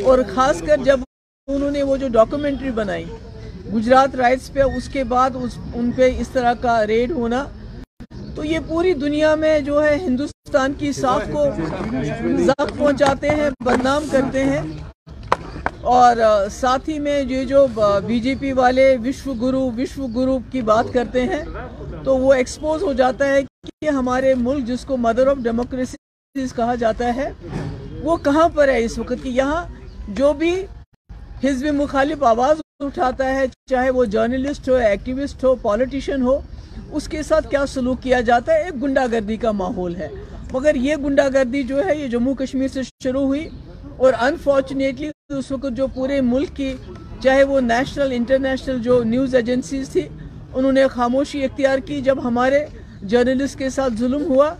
اور خاص کر جب انہوں نے وہ جو ڈاکومنٹری بنائی گجرات رائٹس پہ، اس کے بعد ان پہ اس طرح کا ریڈ ہونا، تو یہ پوری دنیا میں جو ہے ہندوستان کی ساکھ کو زخم پہنچاتے ہیں، بدنام کرتے ہیں۔ اور ساتھ ہی میں یہ جو بی جے پی والے وشو گرو کی بات کرتے ہیں، تو وہ ایکسپوز ہو جاتا ہے کہ ہمارے ملک جس کو مدر آف ڈیموکریسی کہا جاتا ہے وہ کہاں پر ہے اس وقت، کہ یہاں جو بھی حزب مخالف آواز اٹھاتا ہے، چاہے وہ جرنلسٹ ہو، ایکٹیوسٹ ہو، پولیٹیشین ہو، اس کے ساتھ کیا سلوک کیا جاتا ہے، ایک گنڈا گردی کا ماحول ہے۔ مگر یہ گنڈا گردی جو ہے یہ جموں کشمیر سے شروع ہوئی، اور انفارچونیٹلی اس وقت جو پورے ملک کی چاہے وہ نیشنل انٹرنیشنل جو نیوز ایجنسیز تھی انہوں نے خاموشی اختیار کی جب ہمارے جرنلسٹ کے ساتھ ظلم ہوا۔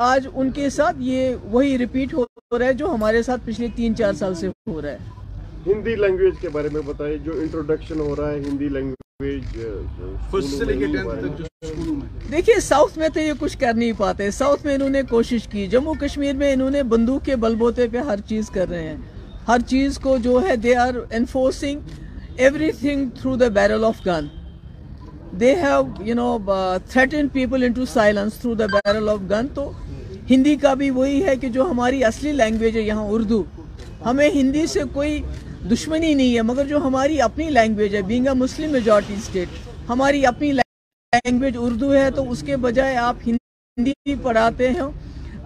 آج ان کے ساتھ یہ وہی ریپیٹ ہو رہا ہے جو ہمارے ساتھ پچھلے 3-4 سال سے ہو رہا ہے۔ ہندی لینگویج کے بارے میں بتائیں، جو انٹروڈکشن ہو رہا ہے ہندی لینگویج فرسٹ سے لے کے 10th تک جو اسکولوں میں، دیکھیے ساؤتھ میں تو یہ کچھ کر نہیں پاتے، ساؤتھ میں انہوں نے کوشش کی، جموں کشمیر میں انہوں نے بندوق کے بل بوتے پہ ہر چیز کر رہے ہیں، ہر چیز کو جو ہے they are enforcing everything through the barrel of gun, they have threatened people into silence through the barrel of gun. تو ہندی کا بھی وہی ہے کہ جو ہماری اصلی لینگویج ہے یہاں اردو، ہمیں ہندی سے کوئی دشمنی نہیں ہے، مگر جو ہماری اپنی لینگویج ہے، being a Muslim majority state, ہماری اپنی لینگویج اردو ہے، تو اس کے بجائے آپ ہندی پڑھاتے ہیں۔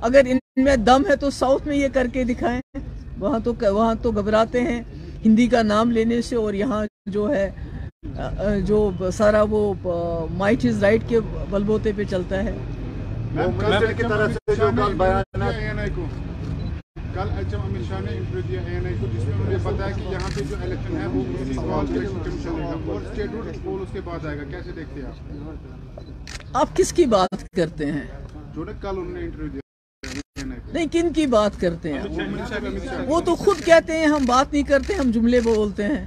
اگر ان میں دم ہے تو ساؤتھ میں یہ کر کے دکھائیں، وہاں تو گھبراتے ہیں ہندی کا نام لینے سے، اور یہاں جو ہے جو سارا وہ مائٹ از رائٹ کے بلبوتے پہ چلتا ہے۔ کل ایچ ایم امت شاہ نے انٹرویو دیا ANI کو، جس میں انہوں نے بتایا کہ یہاں پہ جو الیکشن ہے وہ اسی کال الیکشن کمیشن لے گا اور اسٹیٹ روٹ پول اس کے بعد آئے گا، کیسے دیکھتے ہیں آپ؟ آپ کس کی بات کرتے ہیں؟ جو نے کل انہوں نے انٹرویو دیا ANI کو۔ نہیں، کن کی بات کرتے ہیں؟ وہ تو خود کہتے ہیں ہم بات نہیں کرتے، ہم جملے بولتے ہیں۔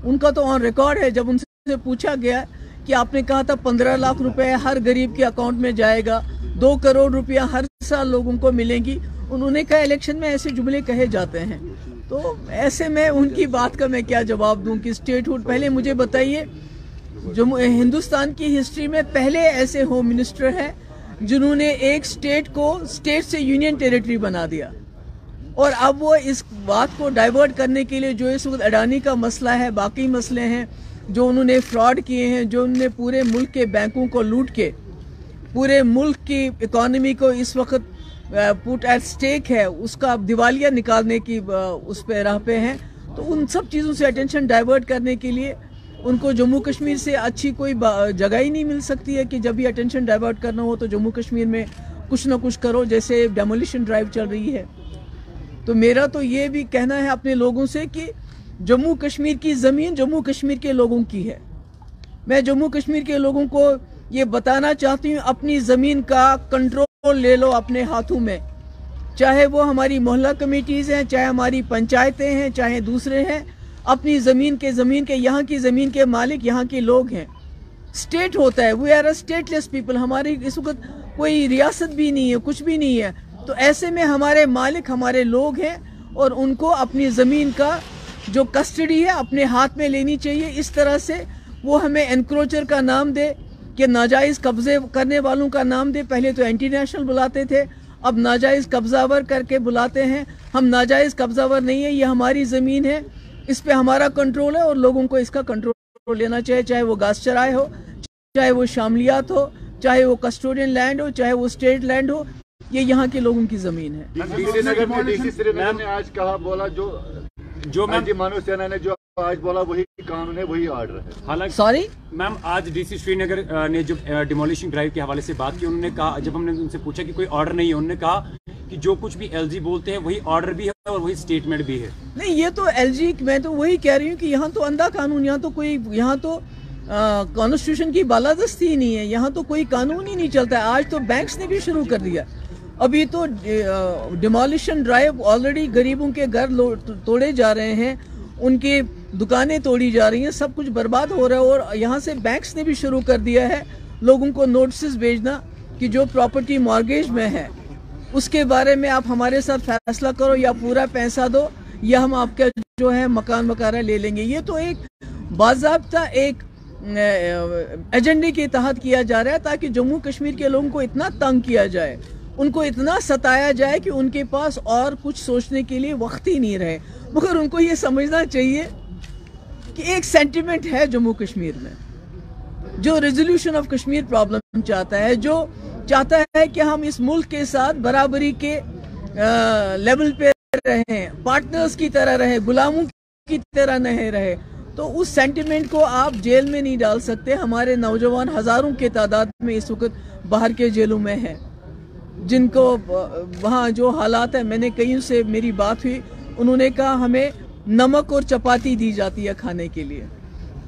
ان کا تو آن ریکارڈ ہے، جب ان سے پوچھا گیا کہ آپ نے کہا تھا 15 لاکھ روپے ہر غریب کے اکاؤنٹ میں جائے گا، 2 کروڑ روپیہ ہر سال لوگوں کو ملیں گی، انہوں نے کہا الیکشن میں ایسے جملے کہے جاتے ہیں۔ تو ایسے میں ان کی بات کا میں کیا جواب دوں کہ اسٹیٹ ہوڈ، پہلے مجھے بتائیے ہندوستان کی ہسٹری میں پہلے ایسے ہوم منسٹر ہیں جنہوں نے ایک اسٹیٹ کو اسٹیٹ سے یونین ٹیریٹری بنا دیا، اور اب وہ اس بات کو ڈائیورٹ کرنے کے لیے جو اس وقت اڈانی کا مسئلہ ہے، باقی مسئلے ہیں جو انہوں نے فراڈ کیے ہیں، جو انہوں نے پورے ملک کے بینکوں کو لوٹ کے پورے ملک کی اکانومی کو اس وقت پٹ ایٹ سٹیک ہے، اس کا دیوالیہ نکالنے کی اس پہ راہ پہ ہیں۔ تو ان سب چیزوں سے اٹینشن ڈائیورٹ کرنے کے لیے ان کو جموں کشمیر سے اچھی کوئی جگہ ہی نہیں مل سکتی ہے کہ جب بھی اٹینشن ڈائیورٹ کرنا ہو تو جموں کشمیر میں کچھ نہ کچھ کرو، جیسے ڈیمولیشن ڈرائیو چل رہی ہے۔ تو میرا تو یہ بھی کہنا ہے اپنے لوگوں سے کہ جموں کشمیر کی زمین جموں کشمیر کے لوگوں کی ہے۔ میں جموں کشمیر کے لوگوں کو یہ بتانا چاہتی ہوں، اپنی زمین کا کنٹرول لے لو اپنے ہاتھوں میں، چاہے وہ ہماری محلہ کمیٹیز ہیں، چاہے ہماری پنچایتیں ہیں، چاہے دوسرے ہیں، اپنی زمین کے یہاں کی زمین کے مالک یہاں کے لوگ ہیں۔ اسٹیٹ ہوتا ہے، we are a stateless people, ہماری اس وقت کوئی ریاست بھی نہیں ہے، کچھ بھی نہیں ہے، تو ایسے میں ہمارے مالک ہمارے لوگ ہیں، اور ان کو اپنی زمین کا جو کسٹڈی ہے اپنے ہاتھ میں لینی چاہیے۔ اس طرح سے وہ ہمیں انکروچر کا نام دے، کہ ناجائز قبضے کرنے والوں کا نام دے، پہلے تو اینٹی نیشنل بلاتے تھے، اب ناجائز قبضہ ور کر کے بلاتے ہیں۔ ہم ناجائز قبضہ ور نہیں ہے، یہ ہماری زمین ہے، اس پہ ہمارا کنٹرول ہے، اور لوگوں کو اس کا کنٹرول لینا چاہیے، چاہے وہ گھاس چرائے ہو، چاہے وہ شاملیات ہو، چاہے وہ کسٹوڈین لینڈ ہو، چاہے وہ اسٹیٹ لینڈ ہو، یہ یہاں کے لوگوں کی زمین ہے۔ ڈی سی سری نگر نے آج کہا بولا جو مانو سینا نے جو آج بولا وہی قانون ہے، وہی آرڈر ہے۔ حالانکہ سوری میم آج ڈی سی سری نگر نے جو ڈیمولیشن ڈرائیو کے حوالے سے بات کی، انہوں نے کہا، جب ہم نے ان سے پوچھا کہ کوئی آرڈر نہیں ہے، انہوں نے کہا کہ جو کچھ بھی LG بولتے ہیں وہی آرڈر بھی ہے اور وہی اسٹیٹمنٹ بھی ہے۔ نہیں، یہ تو LG، میں تو وہی کہہ رہی ہوں کہ یہاں تو اندھا قانون، یہاں تو کانسٹیٹیوشن کی بالادستی ہی نہیں ہے، یہاں تو کوئی قانون ہی نہیں چلتا ہے۔ آج تو بینکس نے بھی شروع کر دیا، ابھی تو ڈیمولیشن ڈرائیو آلریڈی غریبوں کے گھر توڑے جا رہے ہیں، ان کی دکانیں توڑی جا رہی ہیں، سب کچھ برباد ہو رہا ہے، اور یہاں سے بینکس نے بھی شروع کر دیا ہے لوگوں کو نوٹسز بھیجنا کہ جو پراپرٹی مارگیج میں ہے اس کے بارے میں آپ ہمارے ساتھ فیصلہ کرو، یا پورا پیسہ دو یا ہم آپ کا جو ہے مکان وغیرہ لے لیں گے. یہ تو ایک باضابطہ ایک ایجنڈے کے تحت کیا جا رہا ہے تاکہ جموں کشمیر کے لوگوں کو اتنا تنگ کیا جائے, ان کو اتنا ستایا جائے کہ ان کے پاس اور کچھ سوچنے کے لیے وقت ہی نہیں رہے. مگر ان کو یہ سمجھنا چاہیے کہ ایک سینٹیمنٹ ہے جموں کشمیر میں جو ریزولوشن آف کشمیر پرابلم چاہتا ہے, جو چاہتا ہے کہ ہم اس ملک کے ساتھ برابری کے لیول پہ رہیں, پارٹنرز کی طرح رہے, غلاموں کی طرح نہیں رہے. تو اس سینٹیمنٹ کو آپ جیل میں نہیں ڈال سکتے. ہمارے نوجوان ہزاروں کے تعداد میں اس وقت باہر کے جیلوں میں ہیں جن کو وہاں جو حالات ہیں, میں نے کئیوں سے میری بات ہوئی, انہوں نے کہا ہمیں نمک اور چپاتی دی جاتی ہے کھانے کے لیے,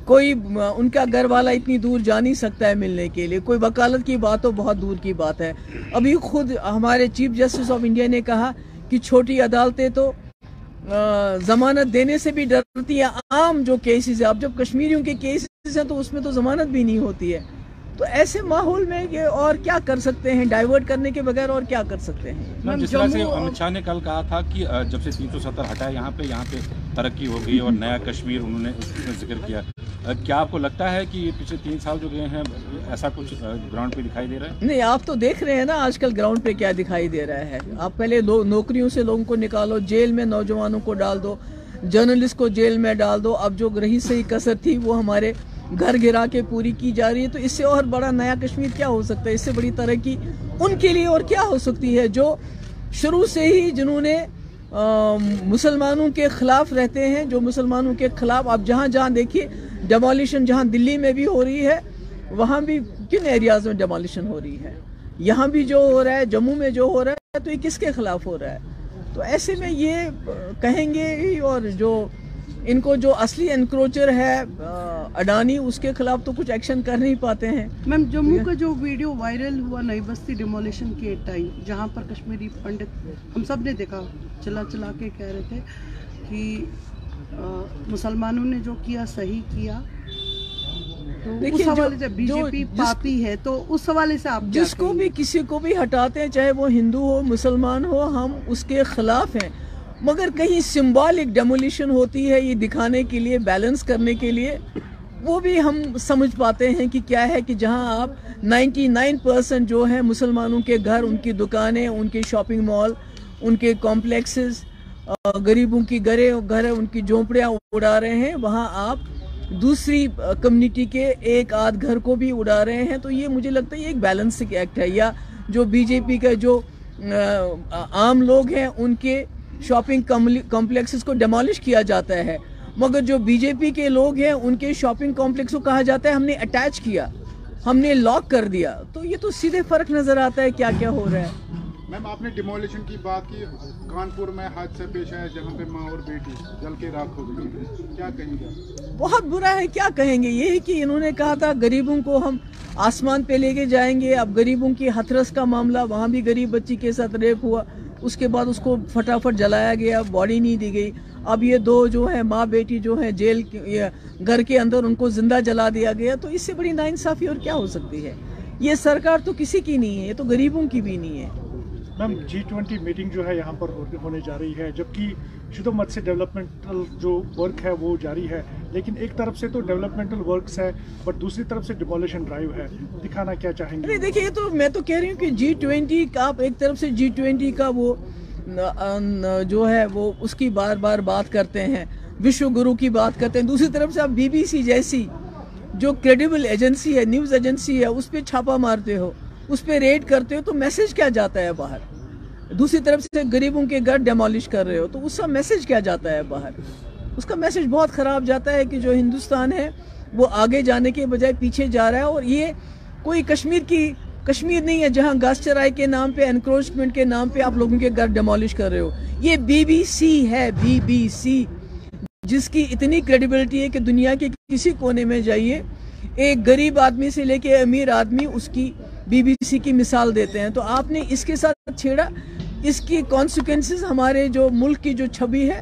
کوئی ان کا گھر والا اتنی دور جا نہیں سکتا ہے ملنے کے لیے, کوئی وکالت کی بات تو بہت دور کی بات ہے. ابھی خود ہمارے چیف جسٹس آف انڈیا نے کہا کہ چھوٹی عدالتیں تو ضمانت دینے سے بھی ڈرتی ہیں. عام جو کیسز ہیں, اب جب کشمیریوں کے کیسز ہیں تو اس میں تو ضمانت بھی نہیں ہوتی ہے. تو ایسے ماحول میں یہ اور کیا کر سکتے ہیں, ڈائیورٹ کرنے کے بغیر اور کیا کر سکتے ہیں. جس طرح سے امت شاہ نے کل کہا تھا کہ جب سے 370 ہٹا یہاں پہ ترقی ہو گئی اور نیا کشمیر انہوں نے اس میں ذکر کیا, کیا آپ کو لگتا ہے کہ پچھلے 3 سال جو گئے ہیں ایسا کچھ گراؤنڈ پہ دکھائی دے رہا ہے؟ نہیں, آپ تو دیکھ رہے ہیں نا آج کل گراؤنڈ پہ کیا دکھائی دے رہا ہے. آپ پہلے نوکریوں سے لوگوں کو نکالو, جیل میں نوجوانوں کو ڈال دو, جرنلسٹ کو جیل میں ڈال دو. اب جو رہی صحیح کثر تھی وہ ہمارے گھر گرا کے پوری کی جا رہی ہے. تو اس سے اور بڑا نیا کشمیر کیا ہو سکتا ہے؟ اس سے بڑی ترقی ان کے لیے اور کیا ہو سکتی ہے جو شروع سے ہی جنہوں نے مسلمانوں کے خلاف رہتے ہیں, جو مسلمانوں کے خلاف. آپ جہاں جہاں دیکھیے ڈیمولیشن, جہاں دلی میں بھی ہو رہی ہے وہاں بھی کن ایریاز میں ڈیمولیشن ہو رہی ہے, یہاں بھی جو ہو رہا ہے, جموں میں جو ہو رہا ہے, تو یہ کس کے خلاف ہو رہا ہے؟ تو ایسے میں یہ کہیں گے, اور جو ان کو جو اصلی انکروچر ہے اڈانی, اس کے خلاف تو کچھ ایکشن کر نہیں پاتے ہیں. میم, جموں کا جو ویڈیو وائرل ہوا نئی بستی ڈیمولیشن کے ٹائم, جہاں پر کشمیری پنڈت ہم سب نے دیکھا چلا کے کہہ رہے تھے کہ مسلمانوں نے جو کیا صحیح کیا, تو اس حوالے سے بی جے پی پاپی ہے, تو اس حوالے سے آپ جس کو بھی کسی کو بھی ہٹاتے ہیں, چاہے وہ ہندو ہو مسلمان ہو, ہم اس کے خلاف ہیں. مگر کہیں سمبولک ڈیمولیشن ہوتی ہے یہ دکھانے کے لیے, بیلنس کرنے کے لیے, وہ بھی ہم سمجھ پاتے ہیں کہ کیا ہے کہ جہاں آپ 99% جو ہیں مسلمانوں کے گھر, ان کی دکانیں, ان کے شاپنگ مال, ان کے کمپلیکسز, غریبوں کی گھر, ان کی جھونپڑیاں اڑا رہے ہیں, وہاں آپ دوسری کمیونٹی کے ایک آدھ گھر کو بھی اڑا رہے ہیں. تو یہ مجھے لگتا ہے یہ ایک بیلنسنگ ایکٹ ہے. یا جو بی جے پی کا جو عام لوگ ہیں ان کے شاپنگ کمپلیکسز کو ڈیمالش کیا جاتا ہے, مگر جو بی جے پی کے لوگ ہیں ان کے شاپنگ کمپلیکس کو کہا جاتا ہے ہم نے اٹیچ کیا, ہم نے لاک کر دیا. تو یہ تو سیدھے فرق نظر آتا ہے کیا کیا ہو رہا ہے. میم, آپ نے ڈیمولیشن کی بات کی, کانپور میں حادثہ پیش آیا جہاں پہ ماں اور بیٹی جل کے راکھ ہو گئی, کیا کہیں گے؟ بہت برا ہے, کیا کہیں گے. یہ ہے کہ انہوں نے کہا تھا غریبوں کو ہم آسمان پہ لے کے جائیں گے. اب غریبوں کی ہتھرس کا معاملہ, وہاں بھی غریب بچی کے ساتھ ریپ ہوا, اس کے بعد اس کو فٹافٹ جلایا گیا, باڈی نہیں دی گئی. اب یہ 2 جو ہیں ماں بیٹی جو ہیں جیل گھر کے اندر, ان کو زندہ جلا دیا گیا. تو اس سے بڑی ناانصافی اور کیا ہو سکتی ہے؟ یہ سرکار تو کسی کی نہیں ہے, یہ تو غریبوں کی بھی نہیں ہے. میم, G20 میٹنگ جو ہے یہاں پر ہونے جا رہی ہے, جبکہ شدہ مت سے ڈیولپمنٹل جو ورک ہے وہ جاری ہے, لیکن ایک طرف سے تو ڈیولپمنٹل ورکس ہے بٹ دوسری طرف سے ڈیمولیشن ڈرائیو ہے. دکھانا کیا چاہیں گے؟ دیکھیے, تو میں تو کہہ رہی ہوں کہ G20 کا آپ ایک طرف سے G20 کا وہ جو ہے وہ اس کی بار بار بات کرتے ہیں, وشو گرو کی بات کرتے ہیں, دوسری طرف سے آپ BBC جیسی جو کریڈیبل ایجنسی ہے, نیوز ایجنسی ہے, اس پہ چھاپا مارتے ہو, اس پہ ریڈ کرتے ہو, تو میسج کیا جاتا ہے باہر؟ دوسری طرف سے غریبوں کے گھر ڈیمالش کر رہے ہو, تو اس کا میسج کیا جاتا ہے باہر؟ اس کا میسج بہت خراب جاتا ہے کہ جو ہندوستان ہے وہ آگے جانے کے بجائے پیچھے جا رہا ہے. اور یہ کوئی کشمیر نہیں ہے جہاں گھاس چرائی کے نام پہ, انکروچمنٹ کے نام پہ آپ لوگوں کے گھر ڈیمالش کر رہے ہو. یہ BBC ہے, BBC, جس کی اتنی کریڈیبلٹی ہے کہ دنیا کے کسی کونے میں جائیے, ایک غریب آدمی سے لے کے امیر آدمی اس کی BBC کی مثال دیتے ہیں. تو آپ نے اس کے ساتھ چھیڑا, اس کی کانسیکوینسز ہمارے جو ملک کی جو چھبی ہے